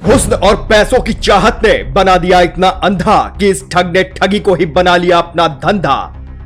हुस्न और पैसों की चाहत ने बना दिया इतना अंधा कि इस ठग ने ठगी को ही बना लिया अपना धंधा।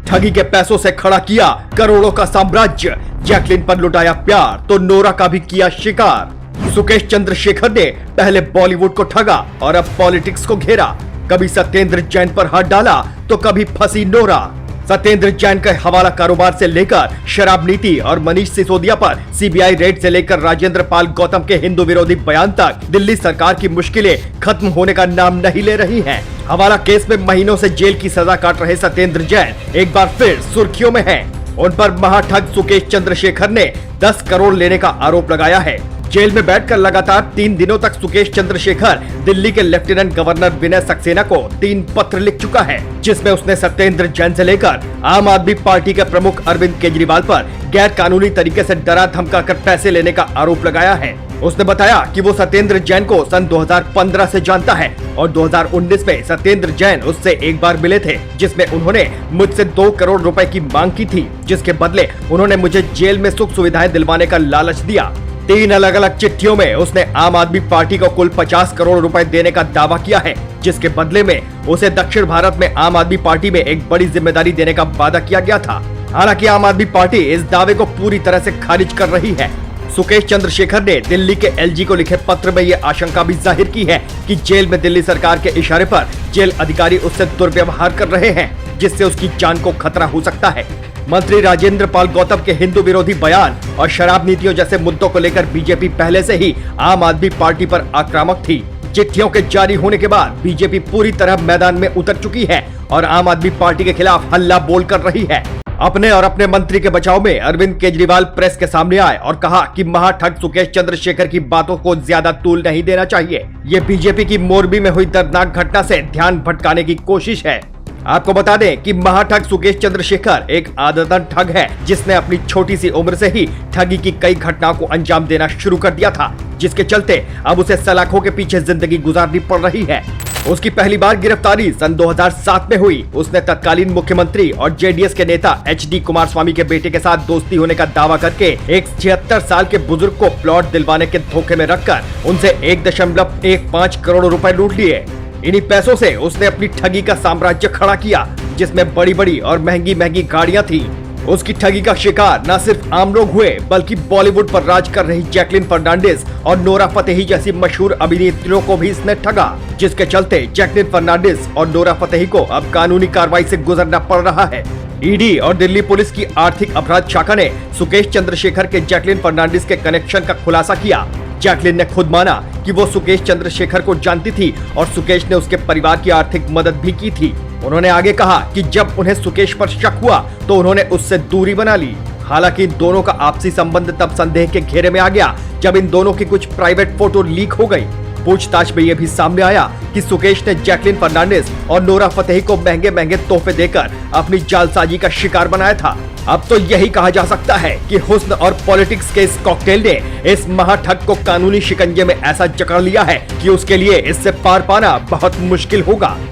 ठगी के पैसों से खड़ा किया करोड़ों का साम्राज्य। जैकलिन पर लुटाया प्यार तो नोरा का भी किया शिकार। सुकेश चंद्रशेखर ने पहले बॉलीवुड को ठगा और अब पॉलिटिक्स को घेरा। कभी सत्येंद्र जैन पर हाथ डाला तो कभी फंसी नोरा। सत्येंद्र जैन के हवाला कारोबार से लेकर शराब नीति और मनीष सिसोदिया पर सीबीआई रेड से लेकर राजेंद्र पाल गौतम के हिंदू विरोधी बयान तक दिल्ली सरकार की मुश्किलें खत्म होने का नाम नहीं ले रही हैं। हवाला केस में महीनों से जेल की सजा काट रहे सत्येंद्र जैन एक बार फिर सुर्खियों में हैं। उन पर महाठग सुकेश चंद्रशेखर ने 10 करोड़ लेने का आरोप लगाया है। जेल में बैठकर लगातार 3 दिनों तक सुकेश चंद्रशेखर दिल्ली के लेफ्टिनेंट गवर्नर विनय सक्सेना को 3 पत्र लिख चुका है, जिसमें उसने सत्येंद्र जैन से लेकर आम आदमी पार्टी के प्रमुख अरविंद केजरीवाल पर गैर कानूनी तरीके से डरा धमका कर पैसे लेने का आरोप लगाया है। उसने बताया कि वो सत्येंद्र जैन को सन 2015 से जानता है और 2019 में सत्येंद्र जैन उससे एक बार मिले थे, जिसमें उन्होंने मुझसे 2 करोड़ रुपए की मांग की थी, जिसके बदले उन्होंने मुझे जेल में सुख सुविधाएं दिलवाने का लालच दिया। 3 अलग अलग चिट्ठियों में उसने आम आदमी पार्टी को कुल 50 करोड़ रुपए देने का दावा किया है, जिसके बदले में उसे दक्षिण भारत में आम आदमी पार्टी में एक बड़ी जिम्मेदारी देने का वादा किया गया था। हालांकि आम आदमी पार्टी इस दावे को पूरी तरह से खारिज कर रही है। सुकेश चंद्रशेखर ने दिल्ली के एलजी को लिखे पत्र में ये आशंका भी जाहिर की है कि जेल में दिल्ली सरकार के इशारे पर जेल अधिकारी उससे दुर्व्यवहार कर रहे हैं, जिससे उसकी जान को खतरा हो सकता है। मंत्री राजेंद्र पाल गौतम के हिंदू विरोधी बयान और शराब नीतियों जैसे मुद्दों को लेकर बीजेपी पहले से ही आम आदमी पार्टी पर आक्रामक थी। चिट्ठियों के जारी होने के बाद बीजेपी पूरी तरह मैदान में उतर चुकी है और आम आदमी पार्टी के खिलाफ हल्ला बोल कर रही है। अपने और अपने मंत्री के बचाव में अरविंद केजरीवाल प्रेस के सामने आए और कहा कि महाठग सुकेश चंद्रशेखर की बातों को ज्यादा तूल नहीं देना चाहिए। ये बीजेपी की मोरबी में हुई दर्दनाक घटना से ध्यान भटकाने की कोशिश है। आपको बता दें कि महाठग सुकेश चंद्रशेखर एक आदतन ठग है, जिसने अपनी छोटी सी उम्र से ही ठगी की कई घटनाओं को अंजाम देना शुरू कर दिया था, जिसके चलते अब उसे सलाखों के पीछे जिंदगी गुजारनी पड़ रही है। उसकी पहली बार गिरफ्तारी सन 2007 में हुई। उसने तत्कालीन मुख्यमंत्री और जेडीएस के नेता HD कुमारस्वामी के बेटे के साथ दोस्ती होने का दावा करके एक 76 साल के बुजुर्ग को प्लॉट दिलवाने के धोखे में रखकर उनसे 1.15 करोड़ रुपए लूट लिए। इन्हीं पैसों से उसने अपनी ठगी का साम्राज्य खड़ा किया, जिसमें बड़ी बड़ी और महंगी महंगी गाड़ियां थी। उसकी ठगी का शिकार न सिर्फ आम लोग हुए, बल्कि बॉलीवुड पर राज कर रही जैकलिन फर्नांडिस और नोरा फतेही जैसी मशहूर अभिनेत्रियों को भी इसने ठगा, जिसके चलते जैकलिन फर्नांडिस और नोरा फतेही को अब कानूनी कार्रवाई से गुजरना पड़ रहा है। ईडी और दिल्ली पुलिस की आर्थिक अपराध शाखा ने सुकेश चंद्रशेखर के जैकलिन फर्नांडिस के कनेक्शन का खुलासा किया। जैकलिन ने खुद माना कि वो सुकेश चंद्रशेखर को जानती थी और सुकेश ने उसके परिवार की आर्थिक मदद भी की थी। उन्होंने आगे कहा कि जब उन्हें सुकेश पर शक हुआ तो उन्होंने उससे दूरी बना ली। हालांकि इन दोनों का आपसी संबंध तब संदेह के घेरे में आ गया जब इन दोनों की कुछ प्राइवेट फोटो लीक हो गई। पूछताछ में यह भी सामने आया कि सुकेश ने जैकलिन फर्नांडिस और नोरा फतेही को महंगे महंगे तोहफे देकर अपनी जालसाजी का शिकार बनाया था। अब तो यही कहा जा सकता है कि हुस्न और पॉलिटिक्स के इस कॉकटेल ने इस महाठग को कानूनी शिकंजे में ऐसा जकड़ लिया है कि उसके लिए इससे पार पाना बहुत मुश्किल होगा।